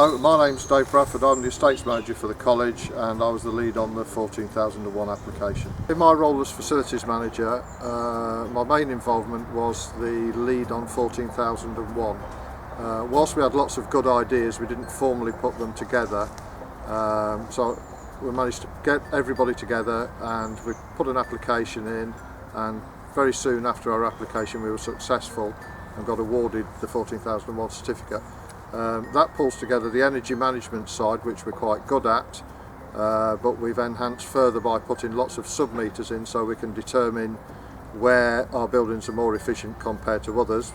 Hello, my name's Dave Bradford. I'm the Estates Manager for the college and I was the lead on the 14,001 application. In my role as Facilities Manager, my main involvement was the lead on 14,001. Whilst we had lots of good ideas, we didn't formally put them together, so we managed to get everybody together and we put an application in, and very soon after our application we were successful and got awarded the 14,001 certificate. That pulls together the energy management side, which we're quite good at, but we've enhanced further by putting lots of sub-meters in so we can determine where our buildings are more efficient compared to others.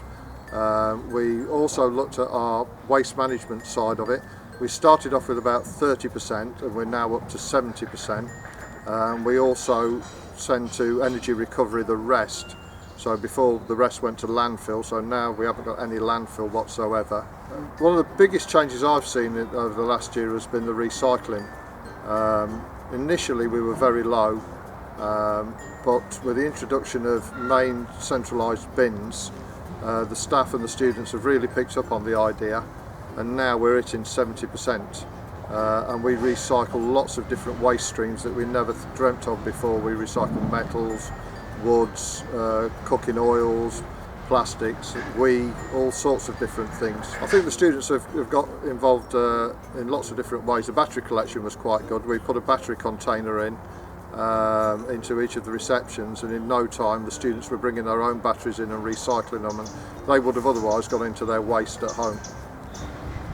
We also looked at our waste management side of it. We started off with about 30% and we're now up to 70%. We also send to energy recovery the rest. So before, the rest went to landfill, so now we haven't got any landfill whatsoever. One of the biggest changes I've seen over the last year has been the recycling. Initially we were very low, but with the introduction of main centralised bins, the staff and the students have really picked up on the idea, and now we're hitting 70%. And we recycle lots of different waste streams that we never dreamt of before. We recycle metals, woods, cooking oils, plastics, all sorts of different things. I think the students have got involved in lots of different ways. The battery collection was quite good. We put a battery container in into each of the receptions, and in no time the students were bringing their own batteries in and recycling them, and they would have otherwise gone into their waste at home.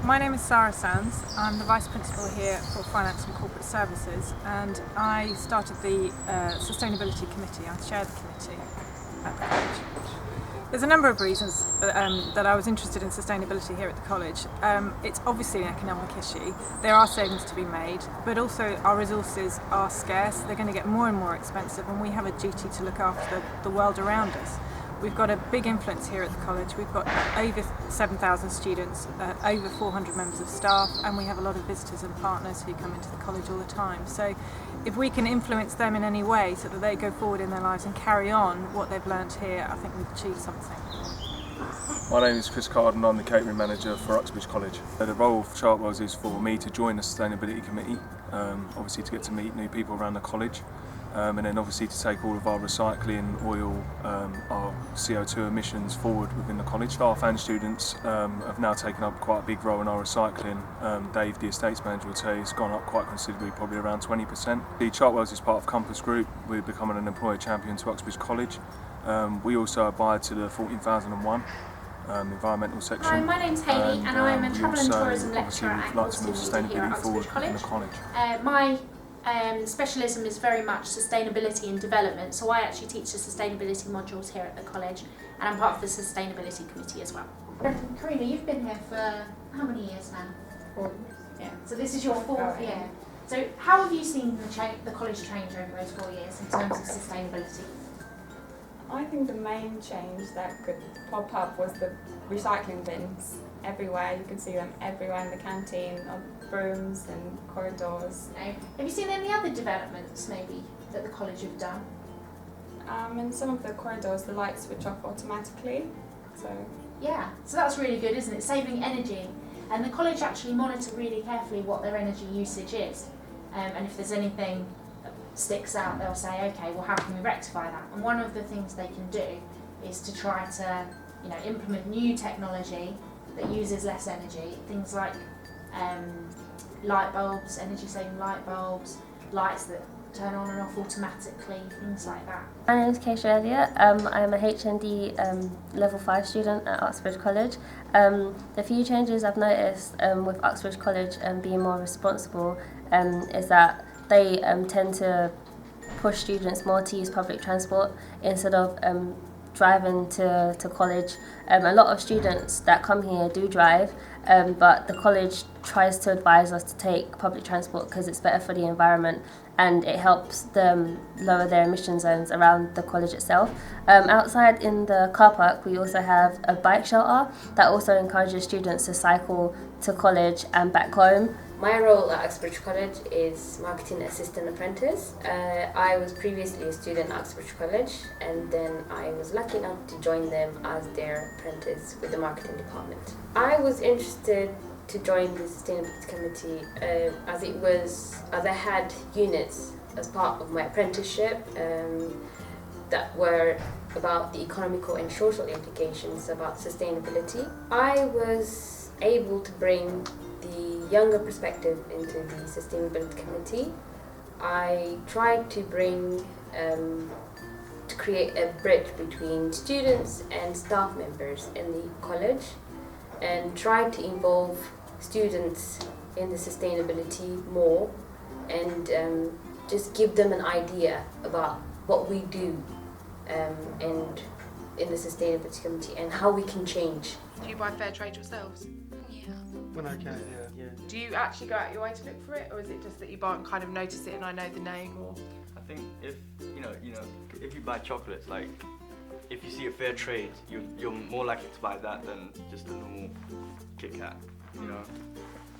My name is Sarah Sands. I'm the Vice Principal here for Finance and Corporate Services, and I started the Sustainability Committee. I chair the committee at the college. There's a number of reasons that I was interested in sustainability here at the college. It's obviously an economic issue. There are savings to be made, but also our resources are scarce. They're going to get more and more expensive, and we have a duty to look after the world around us. We've got a big influence here at the college. We've got over 7,000 students, over 400 members of staff, and we have a lot of visitors and partners who come into the college all the time. So if we can influence them in any way so that they go forward in their lives and carry on what they've learnt here, I think we've achieved something. My name is Chris Carden, I'm the Catering Manager for Uxbridge College. The role of Chartwells is for me to join the Sustainability Committee, obviously to get to meet new people around the college. And then obviously to take all of our recycling, oil, our CO2 emissions forward within the college. Staff and students have now taken up quite a big role in our recycling. Dave, the Estates Manager, would say it's gone up quite considerably, probably around 20%. The Chartwells is part of Compass Group. We're becoming an employer champion to Uxbridge College. We also abide to the 14,001 environmental section. Hi, my name's Hayley and I'm a Travel and Tourism Lecturer at sustainability forward College. in the college. My specialism is very much sustainability and development, so I actually teach the sustainability modules here at the college, and I'm part of the sustainability committee as well. Karina, you've been here for how many years now? 4 years. Yeah. So this is your 4th year. So how have you seen the college change over those 4 years in terms of sustainability? I think the main change that could pop up was the recycling bins everywhere. You can see them everywhere in the canteen, on rooms and corridors. Have you seen any other developments maybe that the college have done? In some of the corridors the lights switch off automatically. Yeah, so that's really good, isn't it? Saving energy. And the college actually monitor really carefully what their energy usage is. And if there's anything that sticks out, they'll say, okay, well how can we rectify that? And one of the things they can do is to try to implement new technology that uses less energy, things like light bulbs, energy saving light bulbs, lights that turn on and off automatically, things like that. My name is Keisha Elliott. I'm a HND Level 5 student at Uxbridge College. The few changes I've noticed with Uxbridge College being more responsible is that they tend to push students more to use public transport instead of driving to college. A lot of students that come here do drive, but the college tries to advise us to take public transport because it's better for the environment and it helps them lower their emission zones around the college itself. Outside in the car park we also have a bike shelter that also encourages students to cycle to college and back home. My role at Uxbridge College is Marketing Assistant Apprentice. I was previously a student at Uxbridge College, and then I was lucky enough to join them as their apprentice with the marketing department. I was interested to join the Sustainability Committee as I had units as part of my apprenticeship that were about the economical and social implications about sustainability. I was able to bring the younger perspective into the Sustainability Committee. I tried to create a bridge between students and staff members in the college, and tried to involve students in the sustainability more, and just give them an idea about what we do and in the Sustainability Committee and how we can change. Do you buy fair trade yourselves? Yeah. When I can, yeah. Do you actually go out your way to look for it, or is it just that you buy and kind of notice it and I know the name? Or I think if if you buy chocolates, like if you see a fair trade, you're more likely to buy that than just a normal Kit Kat. You know,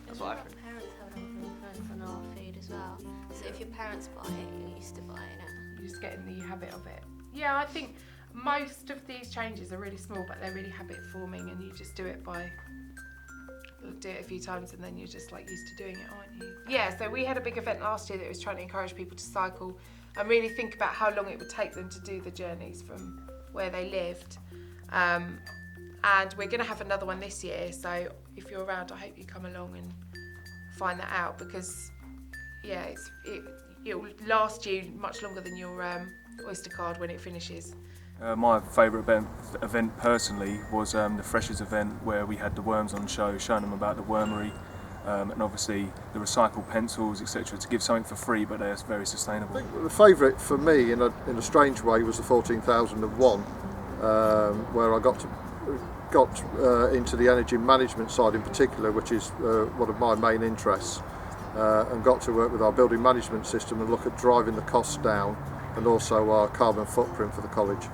that's what I think. Parents have an influence on our food as well. So if your parents buy it, you're used to buying it. you just get in the habit of it? Yeah, I think most of these changes are really small, but they're really habit forming, and you just do it a few times and then you're just like used to doing it, aren't you? Yeah, so we had a big event last year that was trying to encourage people to cycle and really think about how long it would take them to do the journeys from where they lived. And we're going to have another one this year, so if you're around, I hope you come along and find that out, because yeah, it'll last you much longer than your Oyster card when it finishes. My favourite event personally was the Freshers event, where we had the worms on show, showing them about the wormery, and obviously the recycled pencils, etc., to give something for free, but they're very sustainable. I think the favourite for me, in a strange way, was the 14,001, where I got into the energy management side in particular, which is one of my main interests, and got to work with our building management system and look at driving the costs down, and also our carbon footprint for the college.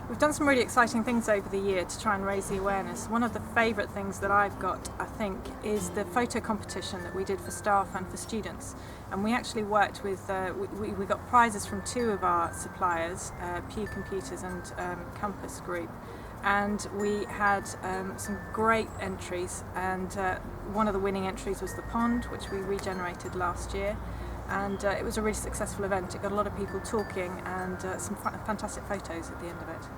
We've done some really exciting things over the year to try and raise the awareness. One of the favourite things that I've got, I think, is the photo competition that we did for staff and for students. And we actually worked with, we got prizes from two of our suppliers, Pew Computers and Compass Group. And we had some great entries, and one of the winning entries was the pond, which we regenerated last year. And it was a really successful event. It got a lot of people talking, and some fantastic photos at the end of it.